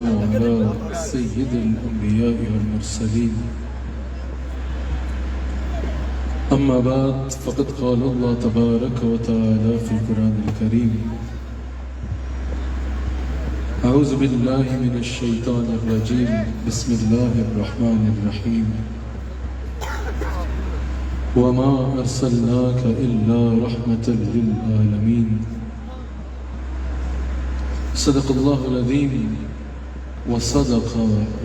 على سيد الأنبياء والمرسلين أما بعد فقد قال الله تبارك وتعالى في القرآن الكريم أعوذ بالله من الشيطان الرجيم بسم الله الرحمن الرحيم وما أرسلناك إلا رحمة للعالمين صدق الله العظيم وصدق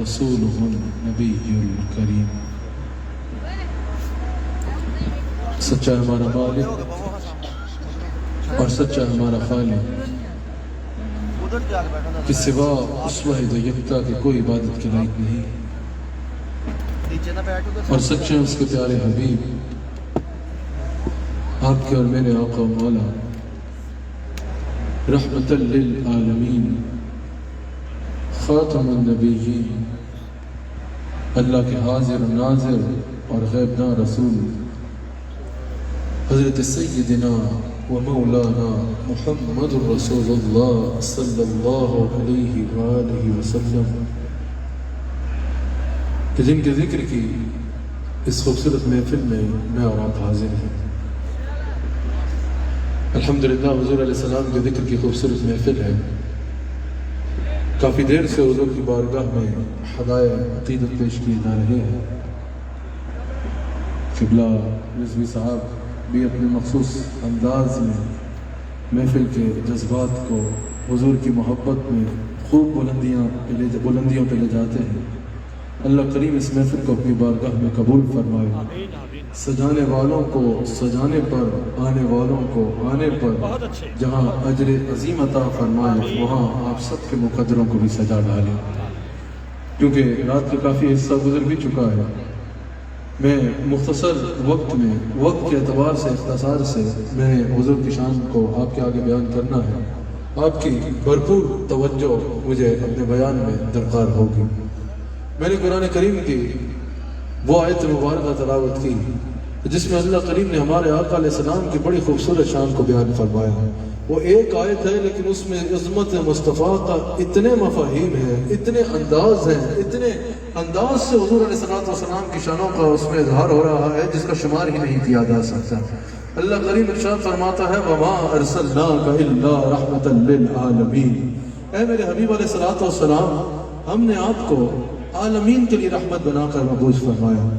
رسوله النبي الكريم۔ سچا ہمارا مالک اور سچا ہمارا خالق کہ سوا اس واحد و یکتا کے کوئی عبادت کے لائق نہیں، اور سچے اس کے پیارے حبیب آپ کے اور میرے آقا و مولا رحمت للعالمین خاتم النبیین اللہ کے حاضر و ناظر اور غیبنا رسول حضرت سیدنا و مولانا محمد رسول اللہ صلی اللہ علیہ وآلہ وسلم کہ جن کے ذکر کی اس خوبصورت محفل میں میں اور آپ حاضر ہیں۔ الحمدللہ حضور علیہ السلام کے ذکر کی خوبصورت محفل ہے۔ کافی دیر سے حضور کی بارگاہ میں ہدایہ عقیدت پیش کیے جا رہے ہیں۔ قبلہ رضوی صاحب بھی اپنے مخصوص انداز میں محفل کے جذبات کو حضور کی محبت میں خوب بلندیوں پہ لے جاتے ہیں۔ اللہ کریم اس محفل کو اپنی بارگاہ میں قبول فرمائے، سجانے والوں کو سجانے پر، آنے والوں کو آنے پر، جہاں اجر عظیم عطا فرمائے وہاں آپ سب کے مقدروں کو بھی سجا ڈالے۔ کیونکہ رات کا کافی حصہ گزر بھی چکا ہے، میں مختصر وقت میں وقت کے اعتبار سے اختصار سے میں حضور کی شان کو آپ کے آگے بیان کرنا ہے۔ آپ کی بھرپور توجہ مجھے اپنے بیان میں درکار ہوگی۔ میں نے قرآن کریم کی وہ آیت مبارکہ تلاوت کی جس میں اللہ کریم نے ہمارے آقا علیہ السلام کی بڑی خوبصورت شان کو بیان فرمایا۔ وہ ایک آیت ہے لیکن اس میں عظمت مصطفیٰ کا اتنے مفاہیم ہیں، اتنے انداز ہیں، اتنے انداز سے حضور علیہ السلام کی شانوں کا اس میں اظہار ہو رہا ہے جس کا شمار ہی نہیں کیا جا سکتا۔ اللہ کریم ارشاد فرماتا ہے وَمَا أَرْسَلْنَاكَ إِلَّا رَحْمَةً لِّلْعَالَمِينَ، اے میرے حبیب علیہ السلام، ہم نے آپ کو عالمین کے لیے رحمت بنا کر مبعوث فرمایا۔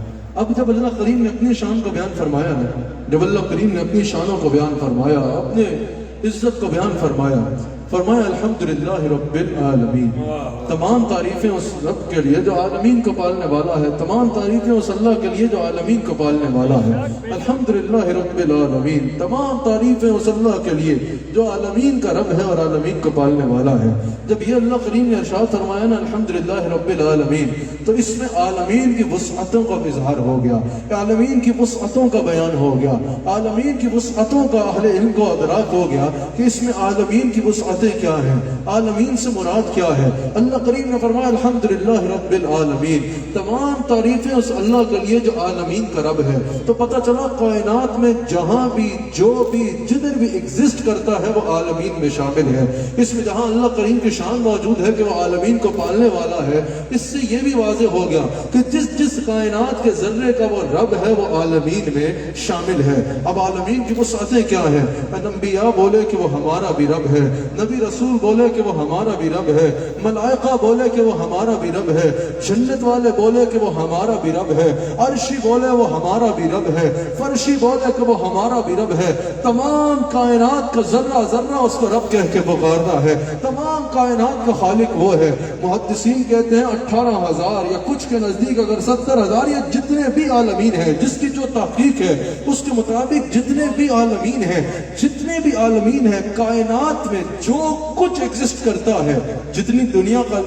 اب جب اللہ کریم نے اپنی شان کو بیان فرمایا ہے، جب اللہ کریم نے اپنی شانوں کو بیان فرمایا، اپنے عزت کو بیان فرمایا الحمدللہ رب العالمین، تمام تعریفیں اس رب کے لیے جو عالمین کو پالنے والا ہے، تمام تعریفیں اس اللہ کے لیے جو عالمین کو پالنے والا ہے۔ الحمدللہ رب العالمین، تمام تعریفیں اس اللہ کے لیے جو عالمین کا رب ہے اور عالمین کو پالنے والا ہے۔ جب یہ اللہ کریم نے ارشاد فرمایا نا الحمدللہ رب العالمین، تو اس میں عالمین کی وسعتوں کا اظہار ہو گیا، عالمین کی وسعتوں کا بیان ہو گیا، عالمین کی وسعتوں کا اہل علم کو ادراک ہو گیا کہ اس میں عالمین کی وسعتیں کیا ہیں، عالمین سے مراد کیا ہے۔ اللہ کریم نے فرمایا الحمدللہ رب العالمین، تمام تعریفیں اس اللہ کے لیے جو عالمین کا رب ہے۔ تو پتہ چلا کائنات میں جہاں بھی جو بھی جدھر بھی ایگزسٹ کرتا ہے وہ عالمین میں شامل ہے۔ اس میں جہاں اللہ کریم کی شان موجود ہے کہ وہ عالمین کو پالنے والا ہے، اس سے یہ بھی واضح ہو گیا کہ جس کائنات کے ذرے کا وہ رب ہے وہ عالمین میں شامل ہے۔ اب عالمین کی وسعتیں کیا ہیں؟ انبیاء بولے کہ وہ ہمارا بھی رب ہے، نبی رسول بولے کہ وہ ہمارا بھی رب ہے، ملائکہ بولے کہ وہ ہمارا بھی رب ہے، جنت والے بولے کہ وہ ہمارا بھی رب ہے، عرشی بولے وہ ہمارا بھی رب ہے، فرشی بولے کہ وہ ہمارا بھی رب ہے۔ تمام کائنات کا ذرہ ذرہ اس کو رب کہہ کے پکارتا ہے، تمام کائنات کا خالق وہ ہے۔ محدثین کہتے ہیں 18,000 یا کچھ کے نزدیک اگر 70,000 یا جتنے بھی عالمین ہیں، جس کی جو تحقیق ہے اس کے مطابق جتنے بھی عالمین ہیں کائنات میں جو کچھ ایگزسٹ کرتا ہے، جتنی دنیا کا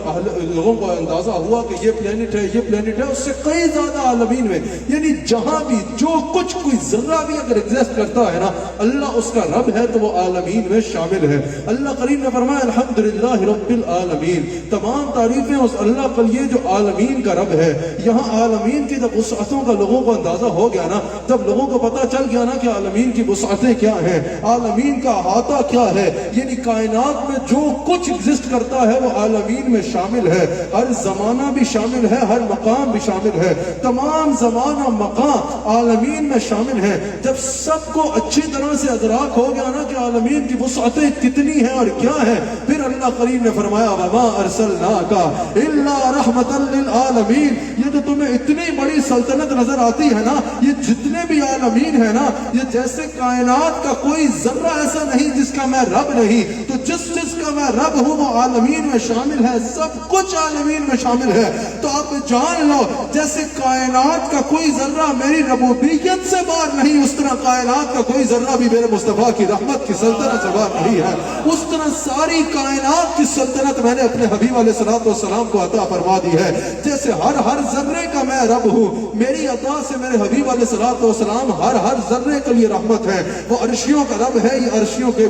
لوگوں کو اندازہ ہوا کہ یہ پلینٹ ہے یہ پلینٹ ہے، اس سے کئی زیادہ عالمین میں، یعنی جہاں بھی جو کچھ کوئی ذرہ بھی اگر ایگزسٹ کرتا ہے نا، اللہ اس کا رب ہے تو وہ عالمین میں شامل ہے۔ اللہ کریم نے فرمایا الحمدللہ رب العالمین، تمام تعریفیں اس اللہ کے لیے جو عالمین کا رب ہے۔ یہاں عالمین کی جب وسعتوں کا لوگوں کو اندازہ ہو گیا نا، جب لوگوں کو پتہ چل گیا نا کہ عالمین کی وسعتیں کیا ہیں، عالمین کا احاطہ کیا ہے، یعنی کائنات میں میں جو کچھ ایگزسٹ کرتا ہے وہ عالمین میں شامل ہے، ہر زمانہ بھی شامل ہے، ہر مقام بھی شامل ہے، تمام زمانہ مقام عالمین میں شامل ہے۔ جب سب کو اچھی طرح سے ادراک ہو گیا نا کہ عالمین کی وسعتیں کتنی ہیں اور کیا ہے، پھر اللہ کریم نے فرمایا وما ارسلناک الا رحمتا للعالمین۔ یہ جو تمہیں اتنی بڑی سلطنت نظر آتی ہے نا، یہ جتنے بھی عالمین ہیں نا، یہ جیسے کائنات کا کوئی ذرہ ایسا نہیں جس کا میں رب نہیں، تو جس کا میں رب ہوں وہ عالمین میں شامل ہے، سب کچھ عالمین میں شامل ہے۔ تو آپ جان لو جیسے کائنات کا کوئی ذرہ میری ربوبیت سے باہر نہیں، اس طرح کائنات کا کوئی ذرہ بھی میرے مصطفیٰ کی رحمت کی سلطنت سے باہر نہیں ہے۔ اس طرح ساری کائنات کی سلطنت میں نے اپنے حبیب علیہ السلام کو عطا فرما دی ہے۔ جیسے ہر ذرے کا میں رب ہوں، میری عطا سے میرے حبیب علیہ السلام ہر ذرے کے لیے رحمت ہے۔ وہ عرشیوں کا رب ہے، یہ عرشیوں کے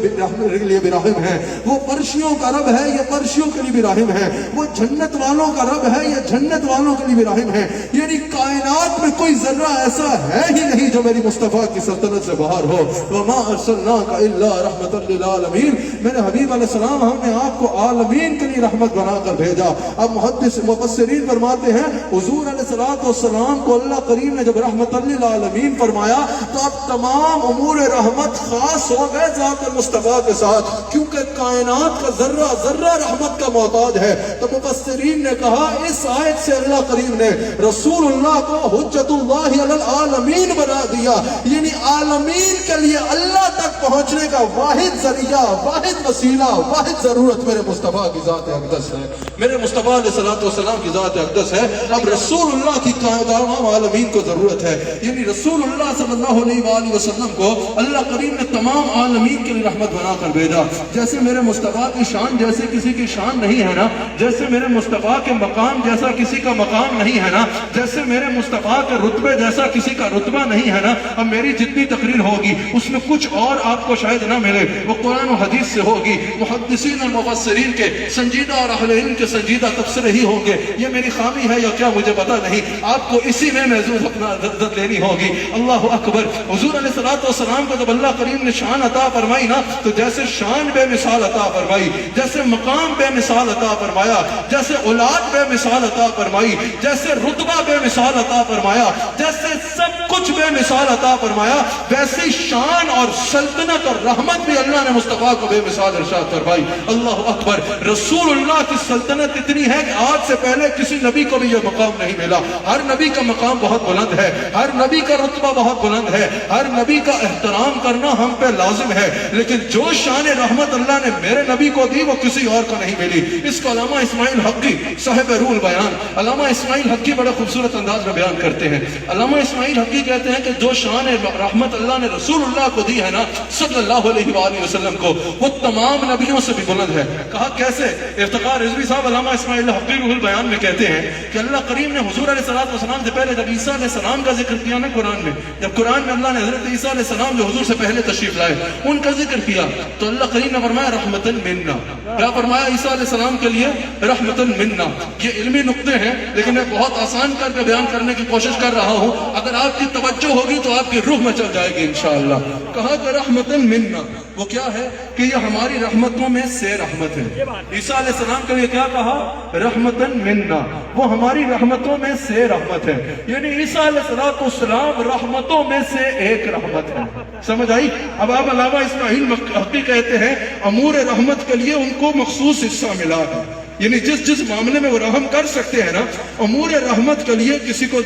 لیے بھی رحم ہے۔ وہ فرشیوں کا رب ہے، یہ فرشیوں کے لیے بھی رحم ہے۔ وہ جنت والوں کا رب ہے، یہ جنت والوں کے لیے بھی رحم ہے۔ یعنی کائنات میں کوئی ذرہ ایسا ہے ہی نہیں جو میری مصطفیٰ کی سلطنت سے باہر ہو۔ وما ارسلناک الا رحمتا للعالمین، میرے حبیب علیہ السلام ہم نے آپ کو عالمین کے لیے رحمت بنا کر بھیجا۔ اب محدث مفسرین فرماتے ہیں حضور علیہ السلام کو اللہ کریم نے جب رحمتا للعالمین فرمایا تو اب تمام امور رحمت خاص ہو گئے ذات مصطفیٰ کے ساتھ، کیونکہ کائنات کا ذرہ ذرہ رحمت کا محتاج ہے۔ تو مفسرین نے کہا اس آیت سے اللہ کریم نے رسول اللہ کو حجت اللہ علی العالمین بنا دیا، یعنی عالمین کے لیے اللہ تک پہنچنے کا واحد ذریعہ، واحد وسیلہ، واحد ضرورت میرے مصطفیٰ کی ذات اقدس ہے، میرے مصطفیٰ علیہ السلام کی ذات اقدس ہے۔ اب رسول اللہ کی تمام عالمین کو ضرورت ہے، یعنی رسول اللہ صلی اللہ علیہ وآلہ وسلم کو اللہ کریم نے تمام عالمین کے لیے رحمت بنا کر بھیجا۔ جیسے میرے مصطفیٰ کی شان جیسے کسی کی شان نہیں ہے نا، جیسے میرے مصطفیٰ کے مقام جیسا کسی کا مقام نہیں ہے نا، جیسے میرے مصطفیٰ کے رتبے جیسا کسی کا رتبہ نہیں ہے نا، اب میری جتنی تقریر ہوگی اس میں کچھ اور آپ کو شاید نہ ملے، وہ قرآن و حدیث سے ہوگی، محدثین اور مفسرین کے سنجیدہ اور اہل علم کے سنجیدہ تبصرے ہی ہوں گے۔ یہ میری خامی ہے یا کیا مجھے پتا نہیں، آپ کو اسی میں محضوظ اپنا عزت لینی ہوگی۔ اللہ اکبر۔ حضور علیہ السلام کو جب اللہ کریم نے شان عطا فرمائی نا، تو جیسے شان بے مثال عطا فرمائی، جیسے مقام بے مثال عطا فرمایا، جیسے اولاد بے مثال عطا فرمائی، جیسے رتبہ بے مثال عطا فرمایا، جیسے سب کچھ بے مثال عطا فرمایا، ویسی شان اور سلطنت اور رحمت بھی اللہ نے مصطفیٰ کو بے مثال ارشاد فرمائی۔ اللہ اکبر۔ رسول اللہ کی سلطنت اتنی ہے کہ آج سے پہلے کسی نبی کو بھی یہ مقام نہیں ملا۔ ہر نبی کا مقام بہت بلند ہے، ہر نبی کا رتبہ بہت بلند ہے، ہر نبی کا احترام کرنا ہم پہ لازم ہے، لیکن جو شان رحمت اللہ نے میرے نبی کو دی وہ کسی اور کو نہیں ملی۔ اس کو علامہ اسماعیل حقی صاحب روح البیان، علامہ اسماعیل حقی بڑے خوبصورت انداز میں بیان کرتے ہیں۔ علامہ اسماعیل حقی کہتے ہیں کہ جو شان رحمت اللہ نے رسول اللہ کو دی ہے نا صلی اللہ علیہ وآلہ وسلم کو، وہ تمام نبیوں سے بھی بلند ہے۔ کہا کیسے؟ افتخار رضوی صاحب علامہ اسماعیل حقی روح البیان میں کہتے ہیں کہ اللہ کریم نے حضور علیہ السلام سے پہلے جب عیسیٰ علیہ السلام کا ذکر کیا نا قرآن میں، جب قرآن میں اللہ نے حضرت عیسیٰ علیہ السلام جو حضور سے پہلے تشریف لائے ان کا ذکر کیا، تو اللہ کریم نے فرمایا رحمتن منا۔ کیا فرمایا عیسیٰ علیہ السلام کے لیے؟ رحمتن منا۔ یہ علمی نقطے ہیں لیکن میں بہت آسان کر کے بیان کرنے کی کوشش کر رہا ہوں، اگر آپ کی توجہ ہوگی تو آپ کی روح میں چل جائے گی انشاءاللہ۔ کہا کہ رحمتن منا، وہ کیا ہے کہ یہ ہماری رحمتوں میں سے رحمت ہے۔ عیسیٰ علیہ السلام کے لیے کیا کہا؟ رحمتن منا، وہ ہماری رحمتوں میں سے رحمت ہے، یعنی عیسیٰ علیہ السلام رحمتوں میں سے ایک رحمت ہے۔ سمجھ آئی؟ اب آپ علامہ اسماعیل حقی کہتے ہیں امور رحمت کے لیے ان کو مخصوص حصہ ملا ہے، یعنی جس معاملے میں وہ رحم کر سکتے ہیں نا، امور رحمت کے لیے کسی کو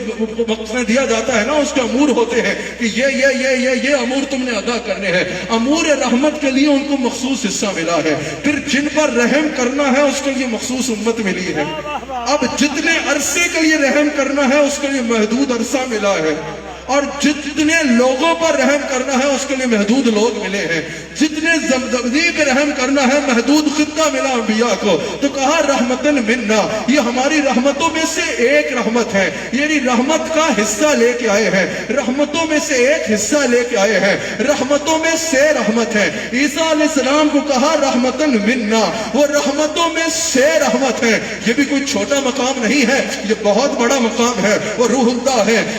مقصد دیا جاتا ہے نا، اس کے امور ہوتے ہیں کہ یہ امور تم نے ادا کرنے ہیں، امور رحمت کے لیے ان کو مخصوص حصہ ملا ہے۔ پھر جن پر رحم کرنا ہے اس کے لیے مخصوص امت ملی ہے۔ اب جتنے عرصے کے لیے رحم کرنا ہے اس کے لیے محدود عرصہ ملا ہے، اور جتنے لوگوں پر رحم کرنا ہے اس کے لیے محدود لوگ ملے ہیں، جتنے زمزمزی پہ رحم کرنا ہے محدود خطہ ملا انبیاء کو۔ تو کہا رحمتن منا، یہ ہماری رحمتوں میں سے ایک رحمت ہے، یعنی رحمت کا حصہ لے کے آئے ہیں، رحمتوں میں سے ایک حصہ لے کے آئے ہیں، رحمتوں میں سے رحمت ہے۔ عیسیٰ علیہ السلام کو کہا رحمتن منا، وہ رحمتوں میں سے رحمت ہے۔ یہ بھی کوئی چھوٹا مقام نہیں ہے، یہ بہت بڑا مقام ہے، وہ روح اللہ ہے۔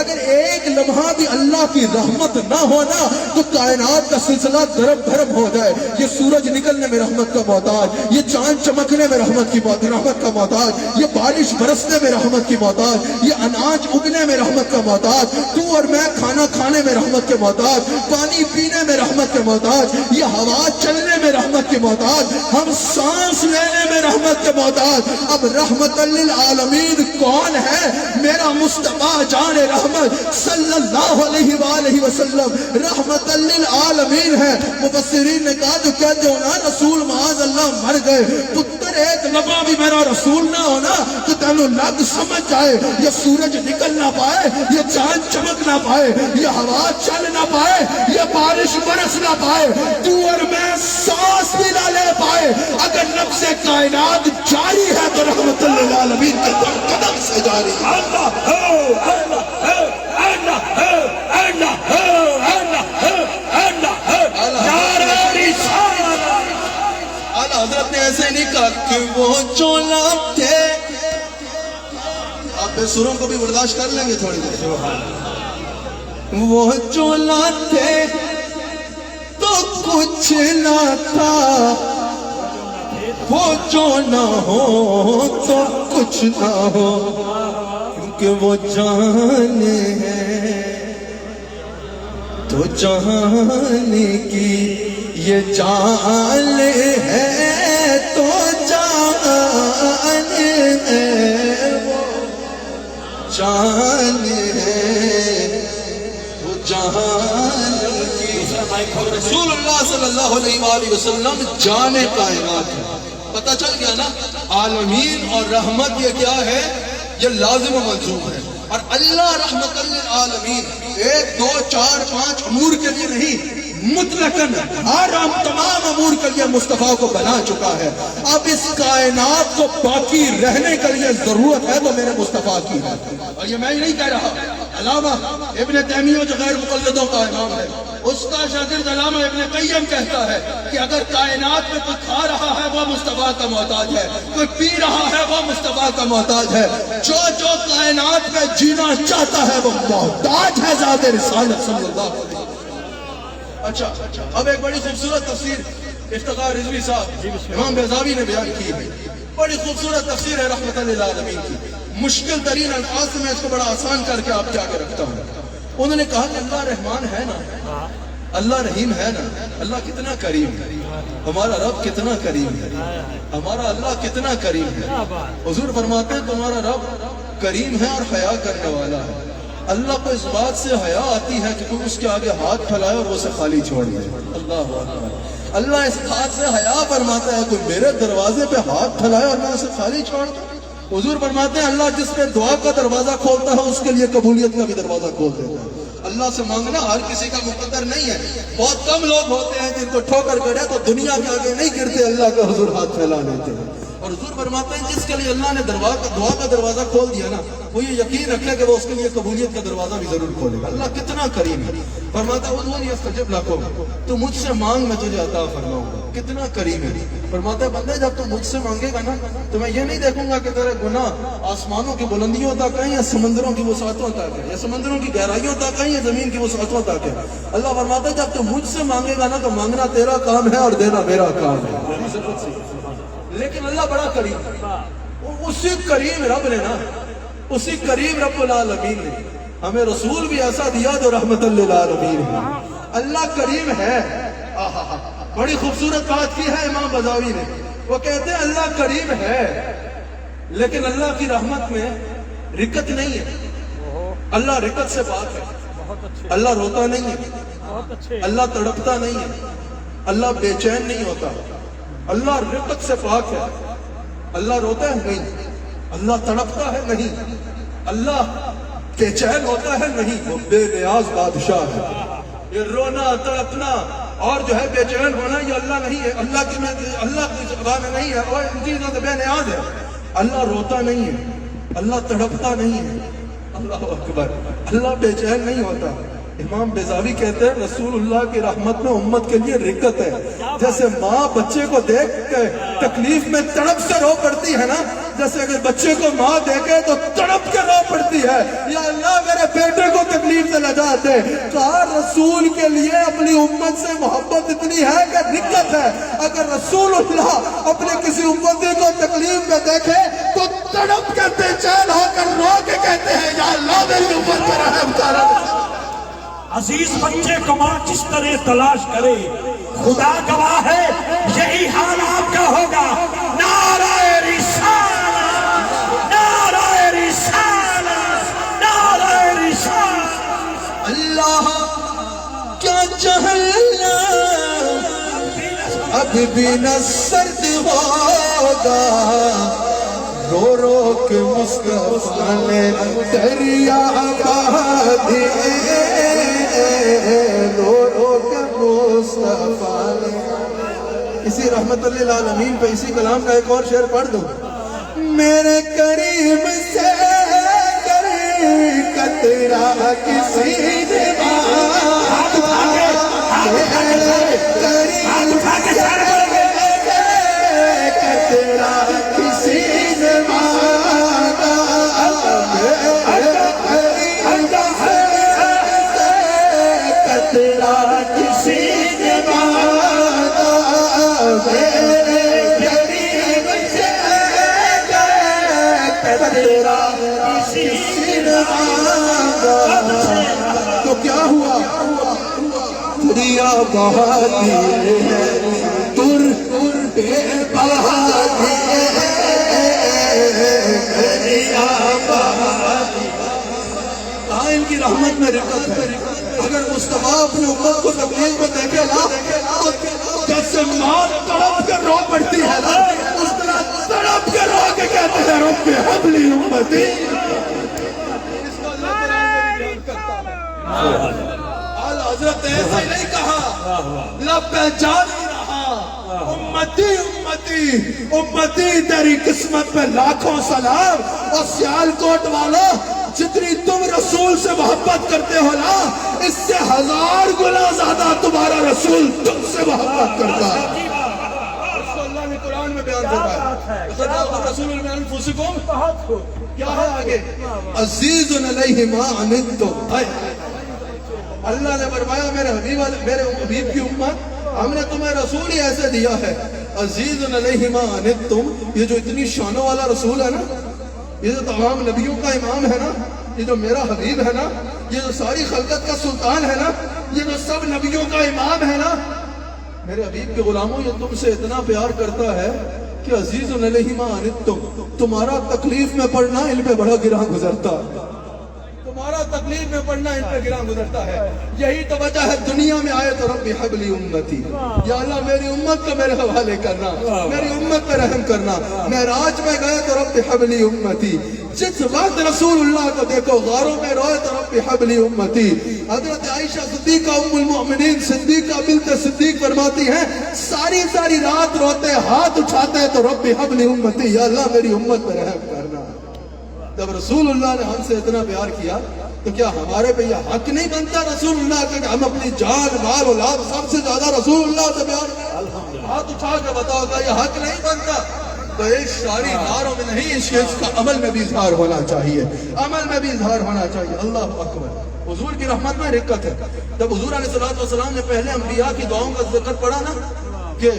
اگر ایک لمحہ بھی اللہ کی رحمت نہ ہونا تو کائنات کا سلسلہ درب بھرب ہو جائے. یہ سورج نکلنے میں رحمت کا محتاج, یہ چاند چمکنے میں رحمت کا محتاج, یہ بارش برسنے میں رحمت کی محتاج, یہ اناج اگنے میں رحمت کا محتاج, تو اور میں کھانا کھانے میں رحمت کے محتاج, پانی پینے میں رحمت کے محتاج, یہ ہوا چلنے میں رحمت کے محتاج, ہم سانس لینے میں رحمت کے محتاج. اب رحمت للعالمین کون ہے؟ میرا مصطفیٰ جان رحمت صلی اللہ علیہ وآلہ وسلم رحمت للعالمین ہے. مفسرین نے کہا جو کہتے ہو نا رسول معاذ اللہ مر گئے, پتر ایک لمحہ بھی میرا رسول نہ ہونا تو تینوں لگ سمجھ جائے یہ سورج نکل نہ پائے, یہ چاند چمک نہ پائے, یہ ہوا چل نہ پائے, یہ بارش برس نہ پائے, تو اور میں سانس بھی نہ لے پائے. اگر نفس کائنات جاری ہے تو رحمت للعالمین کے قدم سے جاری ہے. اللہ ہو, اللہ ہو, اللہ ہو, اللہ ہو, اللہ ہو, اللہ ہو. اعلیٰ حضرت نے ایسے نہیں کہا کہ وہ چولا تھے. آپ بے سروں کو بھی برداشت کر لیں گے تھوڑی دیر. وہ چولا تھے تو کچھ نہ تھا, وہ جو نہ ہو تو کچھ نہ ہو, کیونکہ وہ جان ہے تو جان کی یہ جان ہے تو جان ہے, وہ جان ہے وہ جان کی. رسول اللہ صلی اللہ علیہ وآلہ وسلم جان کائنات ہے. پتہ چل گیا نا, عالمین اور رحمت یہ کیا ہے؟ یہ لازم و منصوب ہے. اور اللہ رحمت للعالمین 1 2 4 5 امور کے لیے نہیں, مطلقاً ہر تمام امور کے لیے مصطفیٰ کو بنا چکا ہے. اب اس کائنات کو باقی رہنے کے لیے ضرورت ہے تو میرے مصطفیٰ کی ہے. اور یہ میں ہی نہیں کہہ رہا, علامہ ابن تیمیہ جو غیر مقلدوں کا امام ہے, اس کا شاگرد علامہ ابن قیم کہتا ہے کہ اگر کائنات میں کوئی کھا رہا ہے وہ مصطفیٰ کا محتاج ہے, کوئی پی رہا ہے وہ مصطفیٰ کا محتاج ہے, جو کائنات میں جینا چاہتا ہے وہ محتاج ہے ذات رسالت صلی اللہ علیہ وسلم. اچھا, اب ایک بڑی خوبصورت تفسیر افتخار رضوی صاحب امام بیضاوی نے بیان کی ہے. بڑی خوبصورت تفسیر ہے رحمت للعالمین کی. مشکل ترین الفاظ سے میں اس کو بڑا آسان کر کے آپ کے آگے رکھتا ہوں. انہوں نے کہا کہ اللہ رحمان ہے نا, اللہ رحیم ہے نا, اللہ کتنا کریم ہے, ہمارا رب کتنا کریم ہے, ہمارا اللہ کتنا کریم ہے. حضور فرماتے ہیں تمہارا رب کریم ہے اور حیا کرنے والا ہے. اللہ کو اس بات سے حیا آتی ہے کہ کوئی اس کے آگے ہاتھ پھیلائے اور وہ اسے خالی چھوڑ دے. اللہ اکبر. اللہ اس بات سے حیا فرماتا ہے کوئی میرے دروازے پہ ہاتھ پھیلائے اور میں اسے خالی چھوڑ دوں. حضور فرماتے ہیں اللہ جس پہ دعا کا دروازہ کھولتا ہے اس کے لیے قبولیت کا بھی دروازہ کھول دیتا ہے. اللہ سے مانگنا ہر کسی کا مقدر نہیں ہے. بہت کم لوگ ہوتے ہیں جن کو ٹھوکر کرے تو دنیا کے آگے نہیں گرتے, اللہ کے حضور ہاتھ پھیلا لیتے ہیں. اور حضور فرماتے ہیں جس کے لیے اللہ نے دعا کا دروازہ کھول دیا نا, وہ یہ یقین رکھے کہ وہ اس کے لیے قبولیت کا دروازہ بھی ضرور کھولے گا. اللہ کتنا کریم ہے. فرماتا ہے ادعونی استجب لکم, تو مجھ سے مانگ میں تجھے عطا فرماؤں گا. کتنا کریم ہے. فرماتا ہے بندے جب تو مجھ سے مانگے گا نا تو میں یہ نہیں دیکھوں گا کہ تیرے گناہ آسمانوں کی بلندیوں تک ہیں یا سمندروں کی وسعتوں تک ہے, یا سمندروں کی گہرائیوں تک ہیں یا زمین کی وسعتوں تک ہے. اللہ فرماتا ہے جب تو مجھ سے مانگے گا نا تو مانگنا تیرا کام ہے اور دینا میرا کام ہے. لیکن اللہ بڑا کریم ہے. اسی کریم رب نے نا, اسی کریم رب العالمین نے ہمیں رسول بھی ایسا دیا جو رحمت للعالمین ہے. اللہ کریم ہے. بڑی خوبصورت بات کی ہے امام بیضاوی نے. وہ کہتے ہیں اللہ کریم ہے لیکن اللہ کی رحمت میں رکت نہیں ہے. اللہ رکت سے پاک ہے. اللہ روتا نہیں ہے, اللہ تڑپتا نہیں ہے, اللہ بے چین نہیں ہوتا. اللہ رقت سے پاک ہے. اللہ روتا ہے نہیں, اللہ تڑپتا ہے نہیں, اللہ بے چین ہوتا ہے نہیں. وہ بے نیاز بادشاہ ہے. یہ رونا تڑپنا اور جو ہے بے چین ہونا یہ اللہ نہیں ہے. اللہ کی زبان میں نہیں ہے اور ان چیزوں سے بے نیاز ہے. اللہ روتا نہیں ہے, اللہ تڑپتا نہیں ہے. اللہ اکبر. اللہ بے چین نہیں ہوتا, امام بیضاوی کہتے ہیں رسول اللہ کی رحمت میں امت کے لیے رکت ہے. جیسے ماں بچے کو دیکھ کے تکلیف میں تڑپ سے رو پڑتی ہے نا، جیسے اگر بچے کو ماں دیکھے تو تڑپ کے رو پڑتی ہے، یا اللہ میرے بیٹے کو تکلیف سے نجات دے. کہا رسول کے لیے اپنی امت سے محبت اتنی ہے کہ رکت ہے. اگر رسول اللہ اپنے کسی امتی کو تکلیف میں دیکھے تو تڑپ کے بے چین ہو کر رو کے کہتے ہیں یا اللہ میری امت پر رحم کر. عزیز بچے کو ماں جس طرح تلاش کرے، خدا گواہ ہے یہی حال آپ کا ہوگا. نعرہ رسالت، نعرہ رسالت، نعرہ رسالت. اللہ کیا چہلنا اب بھی نہ سرد ہوگا، رو رو کے مصطفیٰ نے دریا بہا دیے، رو رو کے مصطفیٰ نے. اسی رحمت للعالمین پہ اسی کلام کا ایک اور شعر پڑھ دوں. میرے کریم سے کرے قطرہ کسی نے مانگا، میرے کریم سے قطرہ کسی نے مانگا، میرے کریم سے قطرہ کسی نے مانگا، میرے کریم سے قطرہ کسی نے مانگا. تو کیا ہوا؟ دریا بہا دیے، تر بے بہا دیے، دریا بہا دیے. کہاں ان کی رحمت میں رکت ہے. اگر مصطفیٰ اپنی امت کو تکلیف میں دیکھے نا تو جیسے ماں تڑپ کے رو پڑتی ہے نا، اس طرح تڑپ کے رو کے کہتے ہیں رب ہب لی امتی. حضرت ایسے نہیں کہا، لب پہچان ہی رہا. امتی امتی امتی تیری قسمت پہ لاکھوں سلام. اور سیالکوٹ والا جتنی تم رسول سے محبت کرتے ہو نا، اس سے 1000 گنا زیادہ تمہارا رسول تم سے محبت کرتا ہے. اس کو اللہ نے قرآن میں بیان فرمایا، رسول من انفسکم. کیا ہے آگے؟ عزیز علیہ ما عنتم. اللہ نے فرمایا میرے حبیب کی امت، ہم نے تمہیں رسول ہی ایسے دیا ہے عزیز علیہ ما عنتم. یہ جو اتنی شانوں والا رسول ہے نا، یہ جو تمام نبیوں کا امام ہے نا، یہ جو میرا حبیب ہے نا، یہ جو ساری خلقت کا سلطان ہے نا، یہ جو سب نبیوں کا امام ہے نا، میرے حبیب کے غلاموں یہ تم سے اتنا پیار کرتا ہے کہ عزیز علیہ ما عنتم. تمہارا تکلیف میں پڑنا ان پہ بڑا گراں گزرتا ہے، تمہارا تکلیف میں پڑنا ان پہ گراں گزرتا ہے. یہی تو وجہ ہے دنیا میں آئے تو رب حب لی امتی، یا اللہ میری امت کو میرے حوالے کرنا، میری امت پہ رحم کرنا. معراج میں گئے تو رب حب لی امتی. جس وقت رسول اللہ کو دیکھو غاروں میں روئے تو رب حب لی امتی. حضرت عائشہ صدیقہ ام المؤمنین صدیقہ بنت صدیق فرماتی ہیں ساری ساری رات روتے، ہاتھ اٹھاتے تو رب حب لی امتی، یا اللہ میری امت پہ رحم کرنا. جب رسول اللہ نے ہم سے اتنا پیار کیا تو کیا ہمارے پہ یہ حق نہیں بنتا رسول اللہ کا کہ ہم اپنی جان مال اولاد سب سے زیادہ رسول اللہ سے پیار کریں؟ ہاتھ اٹھا کے بتاؤ گا یہ حق نہیں بنتا. تو ایک شعری نعروں میں نہیں، اس کا عمل میں بھی اظہار ہونا چاہیے، عمل میں بھی اظہار ہونا چاہیے. اللہ اکبر. حضور کی رحمت میں رکت ہے. جب حضور علیہ السلام نے پہلے انبیاء کی دعاؤں کا ذکر پڑھا نا، کہ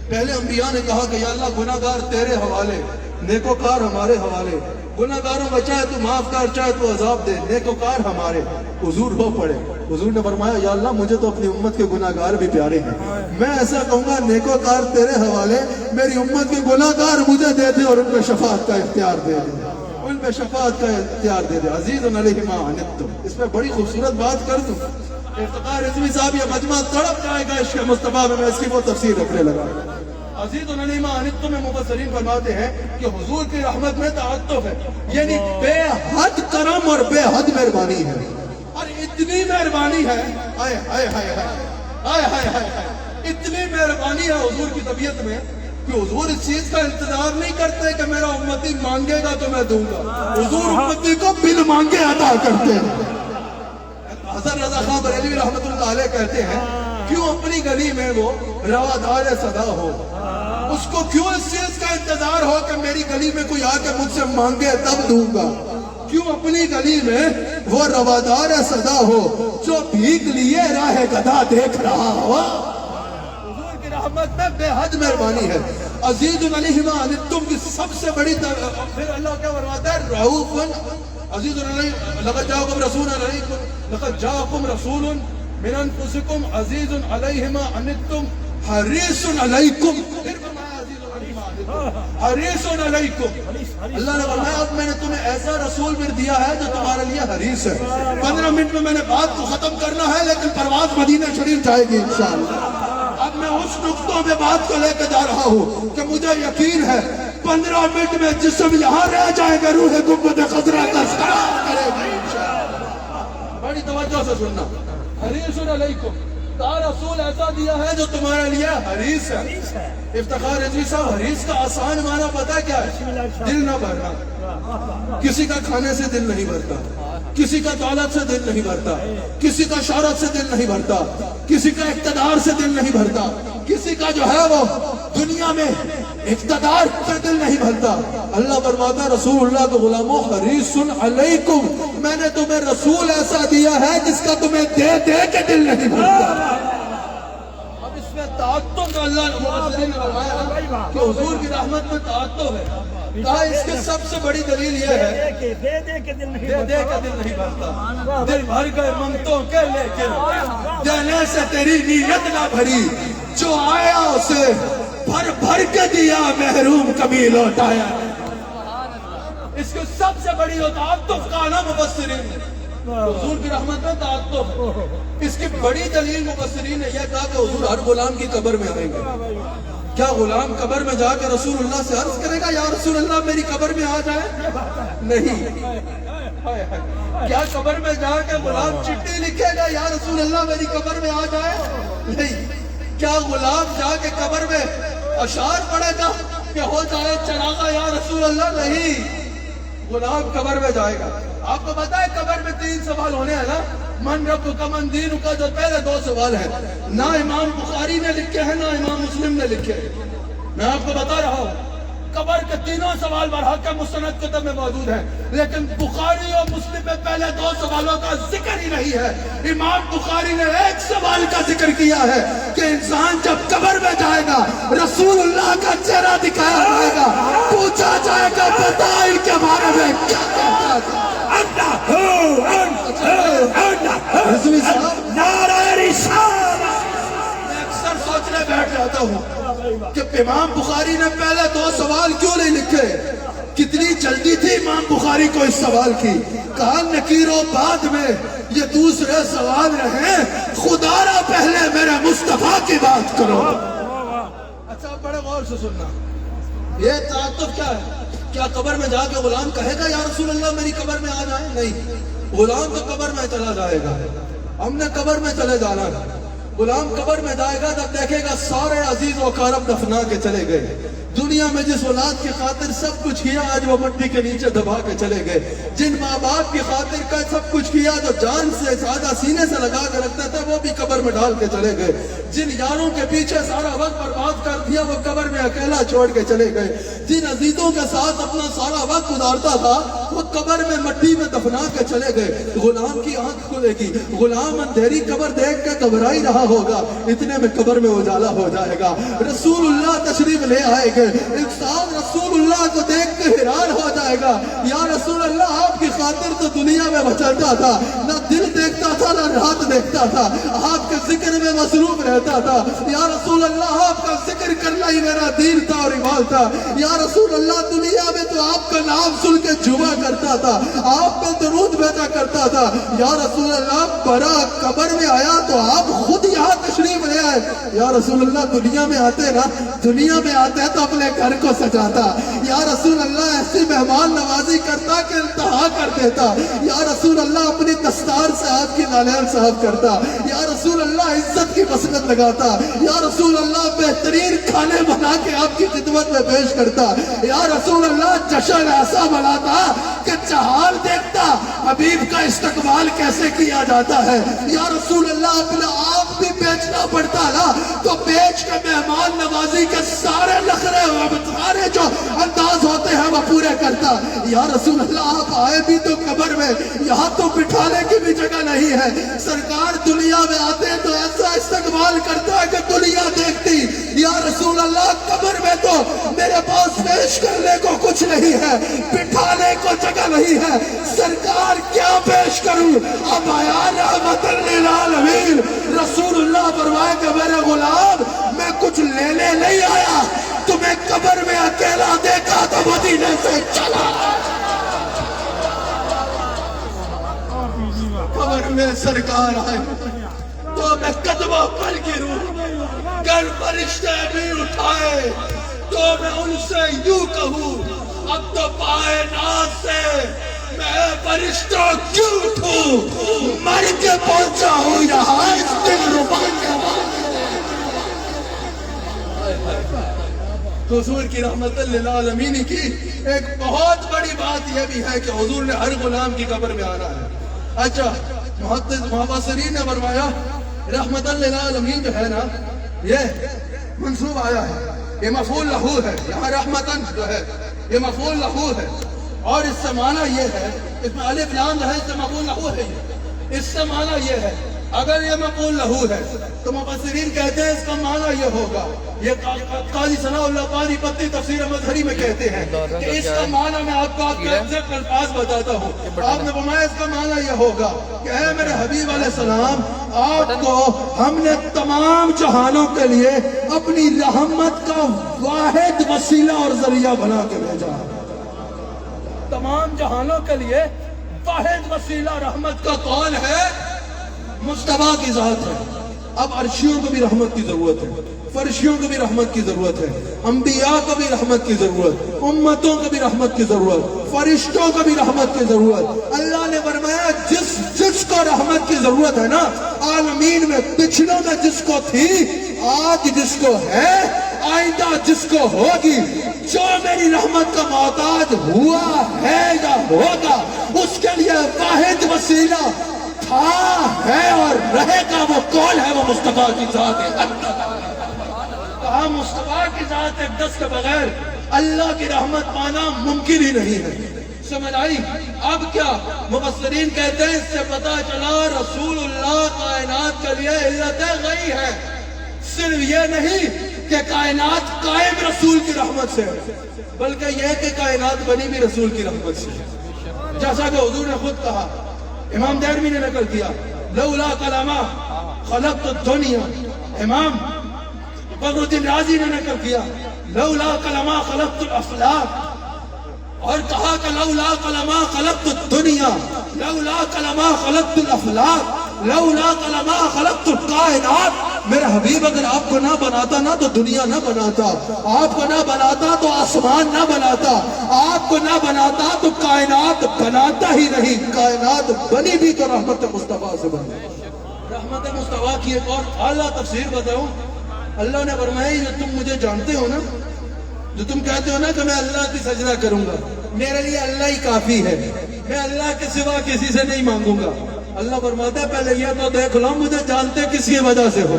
پہلے انبیاء نے کہا کہ یا اللہ گناہگار تیرے حوالے، نیکوکار ہمارے حوالے. گناہگاروں کو چاہے تو معاف کر، چاہے تو عذاب دے، نیکوکار ہمارے. حضور ہو پڑے. حضور نے فرمایا یا اللہ مجھے تو اپنی امت کے گناہگار بھی پیارے ہیں، میں ایسا کہوں گا نیکوکار تیرے حوالے، میری امت کے گناہگار مجھے دے دے اور ان پہ شفاعت کا اختیار دے دے، ان پہ شفاعت کا اختیار دے دے. عزیز علیہ ما عنتم. اس پہ بڑی خوبصورت بات کر دوں. افتخار رضوی صاحب یہ مجمع تڑپ جائے گا عشق مصطفیٰ میں اس کی وہ تفسیر رکھنے لگا. عزیز علیہ ما عنتم میں مفسرین فرماتے ہیں کہ حضور کی رحمت میں تعطف ہے، یعنی بے حد کرم اور بے حد مہربانی ہے. اور اتنی مہربانی ہے، آئے ہائے ہائے ہائے ہائے ہائے، اتنی مہربانی ہے حضور کی طبیعت میں کہ حضور اس چیز کا انتظار نہیں کرتے کہ میرا امتی مانگے گا تو میں دوں گا. حضور امتی کو بن مانگے عطا کرتے ہیں. حسن رضا خان بریلوی رحمۃ اللہ علیہ کہتے ہیں کیوں اپنی گلی میں وہ روادار صدا ہو، اس کو کیوں اس چیز کا انتظار ہو کہ میری گلی میں کوئی آ کے مجھ سے مانگے تب دوں گا، کیوں اپنی گلی میں وہ روادار صدا ہو جو بھیک لیے راہ گدھا دیکھ رہا ہو۔ حضور کی رحمت میں بے حد مہربانی ہے۔ عزیز علیہ ما عنتم کی سب سے بڑی پھر اللہ کیا فرماتا ہے، رؤوف عزیز علیہ لقد جاءکم رسول من انفسکم عزیز علیہ ما عنتم حریص علیکم، پھر فرمایا عزیز علیہ ما عنتم حریص علیکم۔ اللہ نے فرمایا اب میں نے تمہیں ایسا رسول بھی دیا ہے جو تمہارے لیے حریص ہے۔ 15 منٹ میں میں نے بات کو ختم کرنا ہے، لیکن پرواز مدینہ شریف جائے گی انشاءاللہ۔ اب میں اس نقطوں میں بات کو لے کے جا رہا ہوں کہ مجھے یقین ہے 15 منٹ میں جسم یہاں رہ جائے گا، روح گنبد خضرا کا سلام کرے گا انشاءاللہ۔ بڑی توجہ سے سننا، حریص علیکم، کا رسول ایسا دیا ہے جو تمہارے لیے حریص ہے۔ افتخار رضوی صاحب، حریص کا آسان معنی پتہ کیا ہے؟ دل نہ بھرنا۔ کسی کا کھانے سے دل نہیں بھرتا، کسی کا دولت سے دل نہیں بھرتا، کسی کا شہرت سے دل نہیں بھرتا، کسی کا اقتدار سے دل نہیں بھرتا، کسی کا جو ہے وہ دنیا میں اقتدار سے دل نہیں بھرتا۔ اللہ فرماتا ہے رسول اللہ کے غلاموں حریص علیکم، میں نے تمہیں رسول ایسا دیا ہے جس کا تمہیں دے دے کے دل نہیں بھرتا۔ اب اس میں تعاطف اللہ نے فرمایا کہ حضور کی رحمت میں تعاطف ہے، کہا اس کی سب سے بڑی دلیل یہ ہے دے دے کے دل نہیں دے دے کے دل نہیں بھرتا، دل بھر گئے منگتوں کے لیکن دینے سے تیری نیت نہ بھری، جو آیا اسے بھر بھر کے دیا، محروم کبھی لوٹایا۔ اس کی سب سے بڑی تعاطف کا نام مفسرین، حضور کی رحمت میں تعاطف، اس کی بڑی دلیل مفسرین نے یہ کہا کہ حضور ہر غلام کی قبر میں آئیں گے۔ کیا غلام قبر میں جا کے رسول اللہ سے عرض کرے گا یا رسول اللہ میری قبر میں آ جائے؟ نہیں۔ کیا قبر میں جا کے غلام چٹھی لکھے گا یا رسول اللہ میری قبر میں آ جائے؟ نہیں۔ کیا غلام جا کے قبر میں اشعار پڑھے گا کہ ہو جائے چراغا یا رسول اللہ؟ نہیں۔ غلام قبر میں جائے گا۔ آپ کو پتا ہے قبر میں 3 سوال ہونے ہیں نا، من ربک من دینک کا جو پہلے 2 سوال ہیں، نہ امام بخاری نے لکھے ہیں نہ امام مسلم نے لکھے ہیں۔ میں آپ کو بتا رہا ہوں قبر کے تینوں سوال برحق مستند کتب میں موجود ہیں، لیکن بخاری اور مسلم میں پہلے 2 سوالوں کا ذکر ہی نہیں ہے۔ امام بخاری نے 1 سوال کا ذکر کیا ہے کہ انسان جب قبر میں جائے گا رسول اللہ کا چہرہ دکھایا جائے گا، پوچھا جائے گا بتا ان کے بارے میں کیا کہتا ہے۔ رضوی صاحب، نعرہ رسالہ، میں اکثر سوچنے بیٹھ جاتا ہوں کہ امام بخاری نے پہلے 2 سوال کیوں نہیں لکھے؟ کتنی جلدی تھی امام بخاری کو اس سوال کی؟ کہا نکیرو بعد میں یہ دوسرے سوال رہے، خدا را پہلے میرے مصطفیٰ کی بات کرو۔ اچھا بڑے غور سے سننا، یہ تعاطف کیا ہے؟ کیا قبر میں جا کے غلام کہے گا یا رسول اللہ میری قبر میں آ جائے؟ نہیں۔ غلام تو قبر میں چلا جائے گا، ہم نے قبر میں چلے جانا ہے۔ غلام قبر میں جائے گا تب دیکھے گا سارے عزیز و اقارب دفنا کے چلے گئے، دنیا میں جس اولاد کی خاطر سب کچھ کیا آج وہ مٹی کے نیچے دبا کے چلے گئے، جن ماں باپ کی خاطر کا سب کچھ کیا جو جان سے زیادہ سینے سے لگا کے رکھتا تھا وہ بھی قبر میں ڈال کے چلے گئے، جن یاروں کے پیچھے سارا وقت برباد کر دیا وہ قبر میں اکیلا چھوڑ کے چلے گئے، جن عزیزوں کے ساتھ اپنا سارا وقت گزارتا تھا وہ قبر میں مٹی میں دفنا کے چلے گئے۔ غلام کی آنکھ کھلے گی، غلام اندھیری قبر دیکھ کے گھبرا ہی رہا ہوگا، اتنے میں قبر میں اجالا ہو جائے گا، رسول اللہ تشریف لے آئے گے، انسان رسول اللہ کو دیکھ کے حیران ہو جائے گا، یا رسول اللہ آپ کی خاطر تو دنیا میں مچلتا تھا، نہ دل دیکھتا تھا نہ رات دیکھتا تھا، آپ کے ذکر میں مصروف رہتا تھا، یا رسول اللہ آپ کا ذکر کرنا ہی میرا دین تھا اور ایمان تھا، یا رسول اللہ دنیا میں تو آپ کا نام سن کے جمعہ کرتا تھا، آپ پہ درود بھیجا کرتا تھا، یا رسول اللہ برا قبر میں آیا تو آپ خود یہاں تشریف لے آئے، یا رسول اللہ دنیا میں آتے نا، دنیا میں آتے تو اپنے گھر کو سجاتا، یا رسول اللہ ایسی مہمان مہمان نوازی کرتا کہ انتہا کر دیتا. یا رسول اللہ اپنی دستار سے آپ کی نالین صاف کرتا. یا رسول اللہ عزت کی مسند لگاتا. یا رسول اللہ بہترین کھانے بنا کے آپ کی خدمت میں پیش کرتا. یا رسول اللہ جشن ایسا بناتا کہ جہال دیکھتا حبیب کا استقبال کیسے کیا جاتا ہے. یا رسول اللہ اپنا آپ بھی بیچنا پڑتا نا تو بیچ کے مہمان نوازی کے سارے نخرے سارے جو انداز ہوتے ہیں وہ پورے کرتا. یا رسول اللہ آپ آئے بھی تو قبر میں, یہاں تو بٹھانے کی بھی جگہ نہیں ہے. سرکار دنیا میں آتے تو ایسا استقبال کرتا ہے کہ دنیا دیکھتی. یا رسول اللہ قبر میں تو میرے پاس پیش کرنے کو کچھ نہیں ہے, بٹھانے کو جگہ نہیں ہے. سرکار کیا پیش کروں, اب آیا رحمت للعالمین. رسول اللہ فرمائے کہ میرے غلام میں کچھ لینے نہیں آیا, تمہیں قبر میں اکیلا دیکھا تو مدینے سے چلا. قبر میں سرکار آئے تو میں قدموں پر گروں, گر فرشتے بھی اٹھائے تو میں ان سے یوں کہوں اب تو پائے ناز سے میں فرشتوں کیوں اٹھوں, مر کے پہنچا ہوں یہاں اس دل ربا کے بعد. حضور کی رحمت للعالمین کی ایک بہت بڑی بات یہ بھی ہے کہ حضور نے ہر غلام کی قبر میں آنا ہے. اچھا محفسرین نے فرمایا رحمت للعالمین جو ہے نا یہ منصوب آیا ہے, یہ مفعول لہو ہے. یہاں رحمتن جو ہے یہ مفعول لہو ہے اور اس سے معنی یہ ہے, اس میں الف لام جو ہے اس سے مفعول لہو ہے. اس سے معنی یہ ہے اگر یہ مفعول لہو ہے تو مفسرین کہتے ہیں اس کا معنی یہ ہوگا, یہ قاضی ثناء اللہ قاری پتی تفسیر مظہری میں کہتے ہیں کہ اس کا معنی میں آپ کو آپ کے ایگزیکٹ الفاظ بتاتا ہوں. آپ نے فرمایا اس کا معنی یہ ہوگا کہ اے میرے حبیب علیہ السلام آپ کو ہم نے تمام جہانوں کے لیے اپنی رحمت کا واحد وسیلہ اور ذریعہ بنا کے بھیجا. تمام جہانوں کے لیے واحد وسیلہ رحمت کا کون ہے؟ مصطفیٰ کی ذات ہے. اب عرشیوں کو بھی رحمت کی ضرورت ہے, فرشیوں کو بھی رحمت کی ضرورت ہے, انبیاء کو بھی رحمت کی ضرورت, امتوں کو بھی رحمت کی ضرورت, فرشتوں کو بھی رحمت کی ضرورت. اللہ نے فرمایا جس کو رحمت کی ضرورت ہے نا عالمین میں, پچھلوں میں جس کو تھی, آج جس کو ہے, آئندہ جس کو ہوگی, جو میری رحمت کا محتاج ہوا ہے یا ہوگا اس کے لیے واحد وسیلہ تھا ہے اور رہے گا. وہ کون ہے؟ وہ مصطفیٰ کی ذات ہے. کہا مصطفیٰ کی ذات اقدس کے بغیر اللہ کی رحمت پانا ممکن ہی نہیں ہے. سمجھ آئی؟ اب کیا مفسرین کہتے ہیں اس سے پتا چلا رسول اللہ کائنات کے لیے علت غی ہے. صرف یہ نہیں کہ کائنات قائم رسول کی رحمت سے, بلکہ یہ کہ کائنات بنی بھی رسول کی رحمت سے. جیسا کہ حضور نے خود کہا, امام دہلوی نے نقل کیا لولا کلامہ خلقت الدنیا, امام فخر الدین رازی نے نقل کیا لولا کلامہ خلقت الافلاک, اور کہا کہ لولا کلامہ خلقت الدنیا, لولا کلامہ خلقت الافلاک, لولا کلامہ خلقت الکائنات. میرا حبیب اگر آپ کو نہ بناتا نا تو دنیا نہ بناتا, آپ کو نہ بناتا تو آسمان نہ بناتا, آپ کو نہ بناتا تو کائنات بناتا ہی نہیں. کائنات بنی بھی تو رحمت مصطفیٰ سے بنی. رحمت مصطفیٰ کی ایک اور اعلیٰ تفسیر بتاؤں. اللہ نے فرمایا جو تم مجھے جانتے ہو نا, جو تم کہتے ہو نا کہ میں اللہ کی سجدہ کروں گا, میرے لیے اللہ ہی کافی ہے, میں اللہ کے سوا کسی سے نہیں مانگوں گا. اللہ فرماتا ہے پہلے یہ تو دیکھ لو مجھے جانتے کس کی وجہ سے ہو.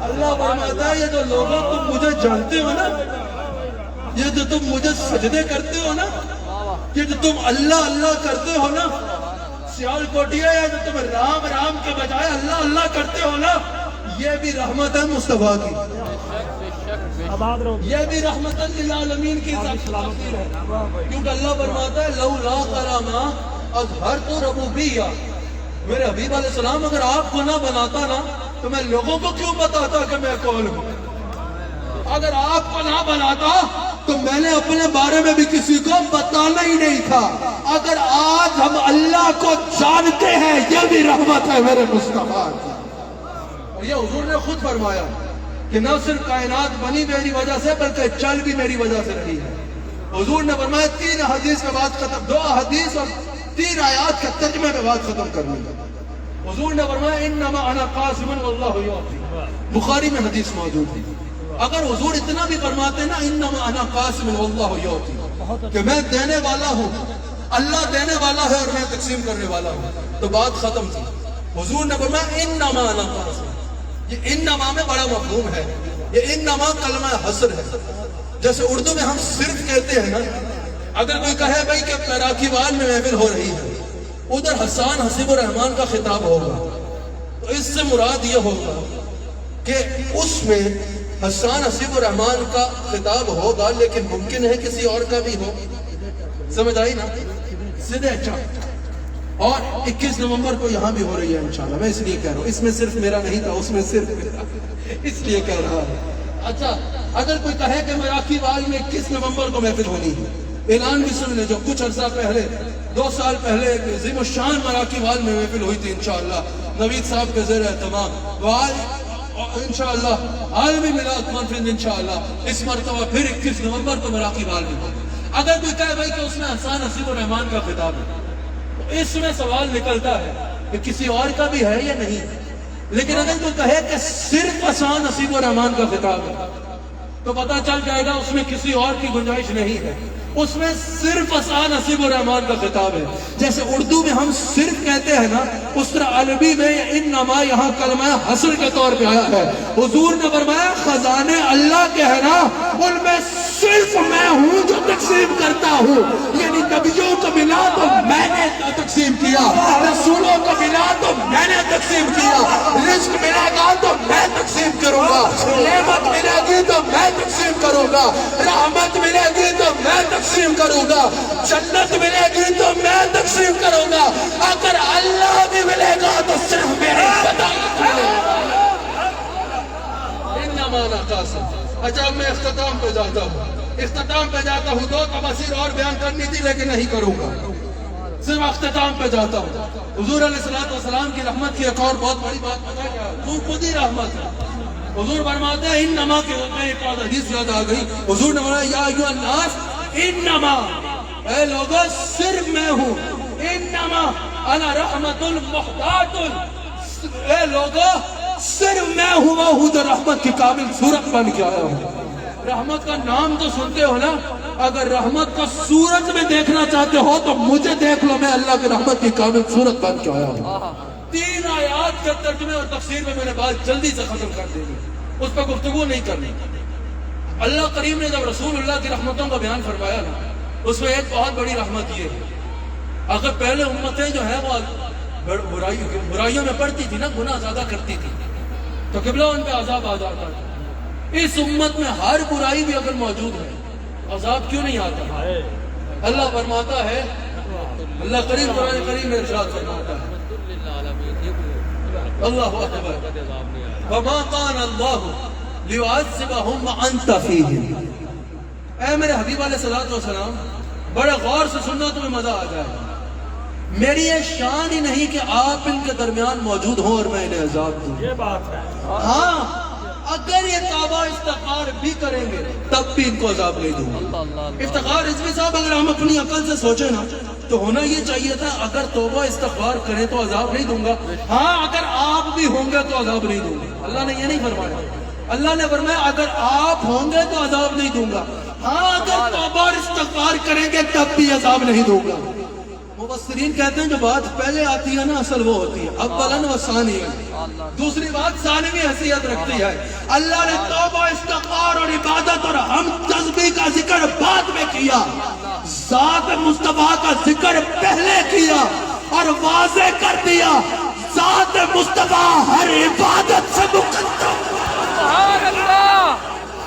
اللہ فرماتا ہے یہ جو لوگوں تم مجھے جانتے ہو نا, یہ جو تم مجھے سجدے کرتے ہو نا, یہ جو تم اللہ اللہ کرتے ہو نا, سیال کوٹیا یا جو تم رام رام کے بجائے اللہ اللہ کرتے ہو نا, یہ بھی رحمت ہے مصطفیٰ کی, یہ بھی رحمت للعالمین کی تفسیر ہے. کیونکہ اللہ فرماتا ہے لولا کلامہ اظہرت ربوبیہ. میرے حبیب علیہ السلام اگر آپ کو نہ بناتا نا تو میں لوگوں کو کیوں بتاتا کہ میں کون ہوں. اگر آپ کو نہ بناتا تو میں نے اپنے بارے میں بھی کسی کو بتانا ہی نہیں تھا. اگر آج ہم اللہ کو جانتے ہیں یہ بھی رحمت ہے میرے مصطفیٰ کی. اور یہ حضور نے خود فرمایا کہ نہ صرف کائنات بنی میری وجہ سے بلکہ چل بھی میری وجہ سے رہی ہے. حضور نے فرمایا 3 حدیث میں بات ختم، 2 حدیث اور 3 آیات کے ترجمے میں بات ختم کرنی ہے۔ حضور نے فرمایا انما انا قاسم واللہ یعطی، بخاری میں حدیث موجود ہے۔ اگر حضور اتنا بھی فرماتے نا انما انا قاسم واللہ یعطی، کہ میں دینے والا ہوں، اللہ دینے والا ہے اور میں تقسیم کرنے والا ہوں، تو بات ختم تھی۔ حضور نے فرمایا انما انا قاسم، یہ انما میں بڑا مفہوم ہے، یہ انما کلمہ حصر ہے۔ جیسے اردو میں ہم صرف کہتے ہیں نا، اگر کوئی کہے بھائی کہ میراکی وال میں محفل ہو رہی ہے، ادھر حسان حسیب الرحمان کا خطاب ہوگا، تو اس سے مراد یہ ہوگا کہ اس میں حسان حسیب الرحمان کا خطاب ہوگا، لیکن ممکن ہے کسی اور کا بھی ہو۔ سمجھ آئی نا؟ سیدھے اچھا، اور 21 نومبر کو یہاں بھی ہو رہی ہے انشاءاللہ، میں اس لیے کہہ رہا ہوں، اس میں صرف میرا نہیں تھا، اس میں صرف میرا، اس لیے کہہ رہا ہوں۔ اچھا، اگر کوئی کہے کہ میراکی وال میں 21 نومبر کو محفل ہونی ہے، اعلان بھی سن لے، جو کچھ عرصہ پہلے 2 سال پہلے ایک عظیم الشان میراکی وال میں محفل ہوئی تھی انشاءاللہ، نوید صاحب کے زیر اہتمام، وال انشاءاللہ عالمی میلاد کانفرنس انشاءاللہ اس مرتبہ پھر 21 نومبر کو میراکی وال میں ہوگی۔ اگر کوئی کہے بھائی کہ اس میں حسان حسیب الرحمان کا خطاب ہے، تو اس میں سوال نکلتا ہے کہ کسی اور کا بھی ہے یا نہیں۔ لیکن اگر کوئی کہے کہ صرف حسان حسیب الرحمان کا خطاب ہے، تو پتہ چل جائے گا اس میں کسی اور کی گنجائش نہیں ہے، اس میں صرف حسان حسیب الرحمان کا خطاب ہے۔ جیسے اردو میں ہم صرف کہتے ہیں نا، اس طرح عربی میں انما یہاں کلمہ حصر کے طور پہ آیا ہے۔ حضور نے فرمایا خزانے اللہ کے ہے نا، ان میں صرف میں ہوں جو تقسیم کرتا ہوں، یعنی نبیوں کو ملا تو میں نے تقسیم کیا، رسولوں کو ملا تو میں نے تقسیم کیا، رزق ملے گا تو میں تقسیم کروں گا، نعمت ملے گی تو میں تقسیم کروں گا، رحمت ملے گی تو میں تقسیم کروں گا، جنت ملے گی تو میں تقسیم کروں گا، اگر اللہ بھی ملے گا تو صرف میرے انما انا قاسم۔ اچھا، اب میں اختتام پہ جاتا ہوں، 2 تفاسیر اور بیان کرنی تھی لیکن نہیں کروں گا، صرف اختتام پہ جاتا ہوں۔ حضور علیہ السلام کی رحمت کی ایک اور بہت بڑی بات پتہ کیا ہے؟ حضور خود ہی رحمت ہے۔ حضور فرماتے ہیں انما کے میں ایک اور حدیث یاد آ گئی، حضور نے فرمایا یا ایھا الناس انما، اے لوگوں صرف میں ہوں، انما انا رحمت المحتاط، اے لوگوں صرف میں ہوں جو رحمت کی کامل صورت بن کے آیا ہوں۔ رحمت کا نام تو سنتے ہو نا، اگر رحمت کو صورت میں دیکھنا چاہتے ہو تو مجھے دیکھ لو، میں اللہ کی رحمت کی کامل صورت بن کے آیا ہوں۔ 3 آیات کے ترجمے اور تفسیر میں نے بات جلدی سے ختم کر دینی، اس پہ گفتگو نہیں کرنی۔ اللہ کریم نے جب رسول اللہ کی رحمتوں کا بیان فرمایا نا، اس میں ایک بہت بڑی رحمت یہ ہے، اگر پہلے امتیں جو ہے وہ برائیوں میں پڑتی تھی نا، گناہ زیادہ کرتی تھی، تو قبلہ ان پہ عذاب آ جاتا تھا۔ اس امت میں ہر برائی بھی اگر موجود ہے، عذاب کیوں نہیں آتا؟ اللہ فرماتا ہے، اللہ کریم قرآن کریم میں ارشاد فرماتا ہے، اللہ اکبر، وما كان الله ليعذبهم وانت فيهم۔ اے میرے حبیب علیہ الصلوۃ والسلام، بڑے غور سے سننا، تمہیں مزہ آ جائے گا۔ میری یہ شان ہی نہیں کہ آپ ان کے درمیان موجود ہوں اور میں انہیں عذاب دوں۔ یہ بات ہے۔ ہاں، اگر یہ توبہ استغفار بھی کریں گے تب بھی ان کو عذاب نہیں دوں گا۔ افتخار رضوی صاحب، اگر ہم اپنی عقل سے سوچیں نا تو ہونا یہ چاہیے تھا، اگر توبہ استغفار کریں تو عذاب نہیں دوں گا، ہاں اگر آپ بھی ہوں گے تو عذاب نہیں دوں گا۔ اللہ نے یہ نہیں فرمایا، اللہ نے فرمایا اگر آپ ہوں گے تو عذاب نہیں دوں گا، ہاں اگر توبہ اور استغفار کریں گے تب بھی عذاب نہیں دوں گا۔ مفسرین کہتے ہیں جو بات پہلے آتی ہے نا، اصل وہ ہوتی ہے اولاً و ثانیاً، دوسری بات ثانوی حیثیت رکھتی ہے۔ اللہ نے توبہ استغفار اور عبادت اور حمد تسبیح کا ذکر بعد میں کیا، ذات مصطفیٰ کا ذکر پہلے کیا اور واضح کر دیا ذات مصطفیٰ ہر عبادت سے مقدم۔ سبحان اللہ،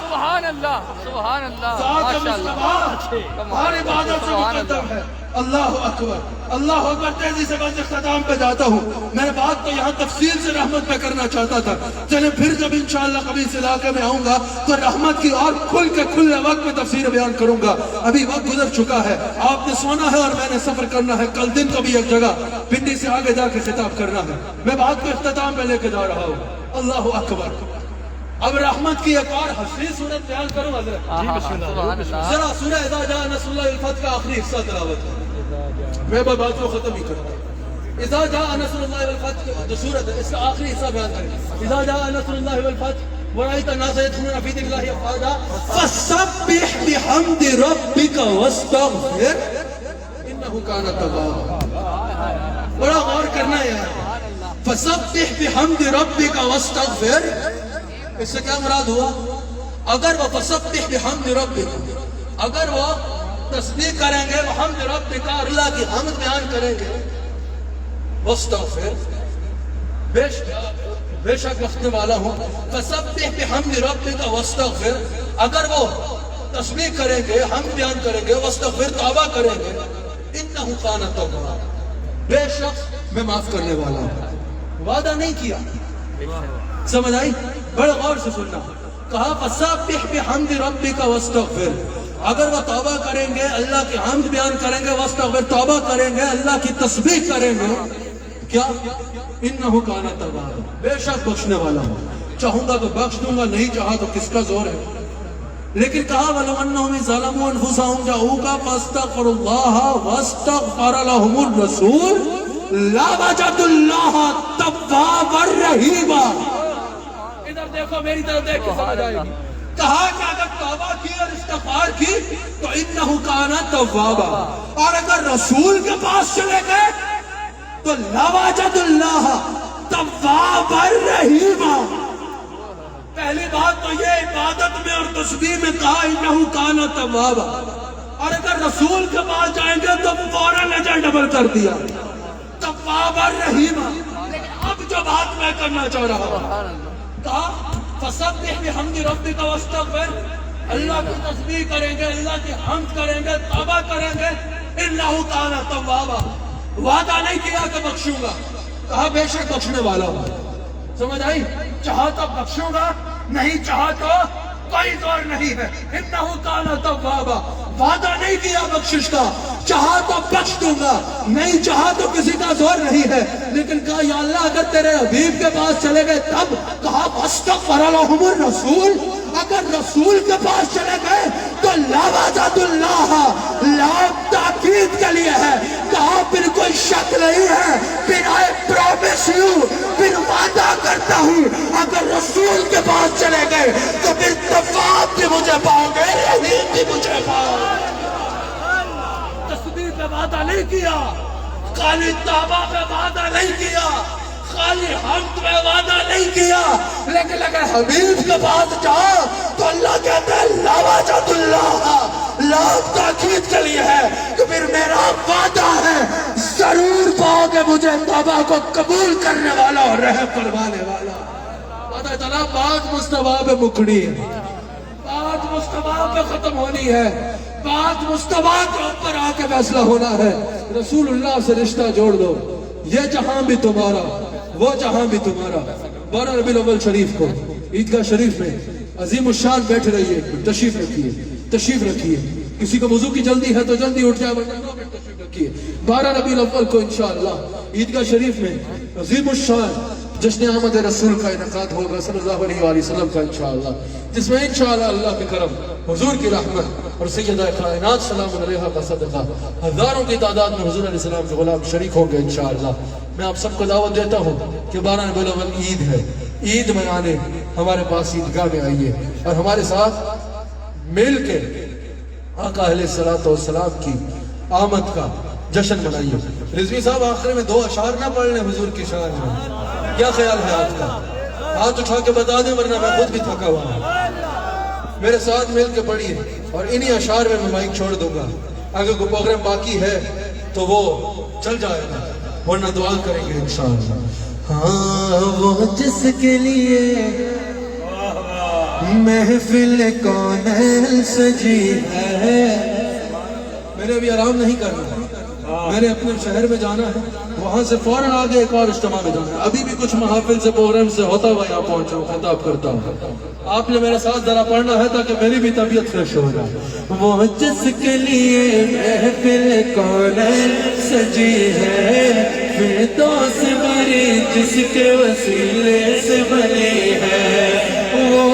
سبحان اللہ، سبحان اللہ، ذات ماشاءاللہ، مصطفیٰ ہر عبادت سے مقدم ہے۔ اللہ اکبر، اللہ اکبر۔ تیزی سے بس اختتام پہ جاتا ہوں، میں بات تو یہاں تفصیل سے رحمت پہ کرنا چاہتا تھا، چلیں پھر جب انشاءاللہ کبھی اس علاقے میں آؤں گا تو رحمت کی اور کھلے وقت میں تفسیر بیان کروں گا۔ ابھی وقت گزر چکا ہے، آپ نے سونا ہے اور میں نے سفر کرنا ہے، کل دن کو بھی ایک جگہ پنڈی سے آگے جا کے خطاب کرنا ہے، میں بات کو اختتام پہ لے کے جا رہا ہوں۔ اللہ اکبر، اب رحمت کی ایک اور حسین صورت بیان کروں حضرت. سبحان اللہ. ذرا سورہ اذا جاء نصر اللہ والفتح کا آخری حصہ تلاوت کرو. میں بات کو ختم ہی کرتا ہوں. اذا جاء نصر اللہ والفتح جو سورت ہے اس کا آخری حصہ بیان کریں. اذا جاء نصر اللہ والفتح ورأيت الناس يدخلون في دين الله أفواجا فسبح بحمد ربك واستغفر إنه كان توابا. بڑا غور کرنا ہے یار. فسبح بحمد ربك واستغفر اس سے کیا مراد ہوا؟ اگر وہ فسبح بحمد ربك اگر وہ تسبیح کریں گے بحمد ربك اللہ کی حمد بیان کریں گے واستغفر بے شک رکھنے والا ہوں. فسبح بحمد ربك واستغفر اگر وہ تسبیح کریں گے حمد بیان کریں گے واستغفر توبہ کریں گے انه كان توابا بے شک میں معاف کرنے والا ہوں. وعدہ نہیں کیا. سمجھ آئی؟ بڑے غور سے سننا. کہا فسبح بحمد ربك واستغفر اگر وہ توبہ کریں گے اللہ کی حمد بیان کریں گے واستغفر توبہ کریں گے اللہ کی تسبیح کریں گے کیا انہو کانا توابا بے شک بخشنے والا ہوں. چاہوں گا تو بخش دوں گا نہیں چاہا تو کس کا زور ہے. لیکن کہا وَلَوْ أَنَّهُمْ ظَلَمُوا أَنفُسَهُمْ جَاءُوكَ فَاسْتَغْفَرُوا اللَّهَ وَاسْتَغْفَرَ لَهُمُ الرَّسُولُ لَوَجَدُوا اللَّهَ تَوَّابًا رَحِيمًا. ادھر دیکھو میری طرف دیکھ کے سمجھ آئے گی. کہا کہ اگر توبہ کی اور استغفار کی تو انہو کانا توابا اور اگر رسول کے پاس چلے گئے تو لَوَجَدُوا اللَّهَ تَوَّابًا رَحِيمًا. پہلی بات تو یہ عبادت میں اور تسبیح میں کہا انہو کانا توابا اور اگر رسول کے پاس جائیں گے تو فوراً اجر ڈبل کر دیا توابا رحیما. لیکن اب جو بات میں کرنا چاہ رہا ہوں کہا فسبح بحمد ربک واستغفر اللہ کی تسبیح کریں گے اللہ کی حمد کریں گے توبہ کریں گے انہو کانا توابا. وعدہ نہیں کیا کہ بخشوں گا کہا بے شک بخشنے والا ہوں. سمجھ آئی؟ چاہا تو بخشوں گا نہیں چاہا تو کوئی زور نہیں ہے. انہو کانا توابا وعدہ نہیں کیا بخشش کا چاہا تو بخش دوں گا نہیں چاہا تو کسی کا زور نہیں ہے. لیکن کہا یا اللہ اگر تیرے حبیب کے پاس چلے گئے تب کہا واستغفر لہم الرسول اگر رسول کے پاس چلے گئے تو لَوَجَدُوا اللَّهَ لام تاکید کے لیے ہے. کہا پھر کوئی شک نہیں ہے پھر I promise you پھر وعدہ کرتا ہوں اگر رسول کے پاس چلے گئے تو پھر تواب بھی مجھے پاؤ گے رحیم بھی مجھے پاؤ گے. تسبیح پہ وعدہ نہیں کیا خالی توبہ پہ وعدہ نہیں کیا خالی حمد پہ وعدہ نہیں کیا لیکن اگر حبیب کے پاس جاؤ تو اللہ کہتا ہے لَوَجَدُوا اللَّهَ لام تاکید کے لیے ہے کہ پھر میرا وعدہ ہے ضرور پاؤ گے مجھے توبہ کو قبول کرنے والا اور رحم فرمانے والا. پتہ چلا بات مصطفیٰ پہ مکڑی ہے بات مصطفیٰ پہ ختم ہونی ہے بات مصطفیٰ کے اوپر آ کے فیصلہ ہونا ہے. رسول اللہ سے رشتہ جوڑ دو یہ جہاں بھی تمہارا وہ جہاں بھی تمہارا. 12 ربیع الاول شریف کو عیدگاہ شریف میں عظیم الشان بیٹھ رہی ہے. تشریف رکھیے کسی کو وضو کی جلدی ہے تو جلدی اٹھ جائے ورنہ 2 منٹ تشریف رکھیے. 12 ربیع الاول کو انشاءاللہ عیدگاہ شریف میں عظیم الشان جشن آمد رسول کا انعقاد ہوگا صلی اللہ علیہ وآلہ وسلم کا انشاءاللہ جس میں انشاءاللہ اللہ کے کرم حضور کی رحمت اور سیدہ کائنات سلام علیہ کا صدقہ ہزاروں کی تعداد میں حضور علیہ السلام کے غلام شریک ہوں گے انشاءاللہ. میں آپ سب کو دعوت دیتا ہوں کہ 12 ربیع الاول عید ہے. عید منانے ہمارے پاس عیدگاہ میں آئیے اور ہمارے ساتھ مل کے آقا علیہ السلام کی آمد کا جشن منائیے. رضوی صاحب آخر میں 2 اشعار نہ پڑھ لیں حضور کی شان میں. کیا خیال ہے آپ کا؟ ہاتھ اٹھا کے بتا دیں ورنہ میں خود بھی تھکا ہوا ہوں. میرے ساتھ مل کے پڑھیے اور انہی اشعار میں مائک چھوڑ دوں گا. اگر کوئی پروگرام باقی ہے تو وہ چل جائے گا ورنہ دعا کریں گے انشاءاللہ. ہاں وہ جس کے لیے محفل کون سجی ہے. میں نے ابھی آرام نہیں کرنا میں نے اپنے شہر میں جانا ہے وہاں سے فوراً آگے ایک اور اجتماع میں جانا ہے. ابھی بھی کچھ محافل سے پروگرام سے ہوتا ہوا یہاں پہنچا ہوں خطاب کرتا ہوں. آپ نے میرے ساتھ ذرا پڑھنا ہے تاکہ میری بھی طبیعت فریش ہو جائے. وہ جس کے لیے محفل کون سجی ہے فردوس بری جس کے وسیلے سے بنی ہے. وہ